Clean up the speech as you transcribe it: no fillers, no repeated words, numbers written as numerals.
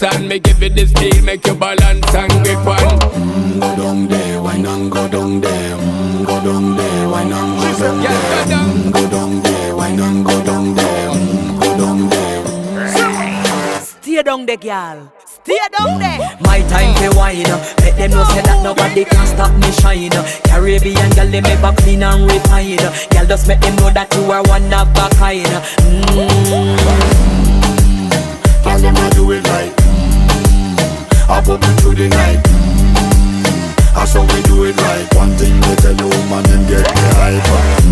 dance and me give it this feel, make you balance and grip on. Go down there, why not go down there? Go down there, why not go down there? Go down there, why not go down there? Go down there. Stay down there, girl. Stay down there. My time to wine. Let them know say that nobody can stop me shine. Caribbean girl, they make back clean and refine. Girl, just make them know that you are one of a kind. Tell them I do it right. I pop it through the night. That's how we do it right. One thing we tell you, man, and get me hype.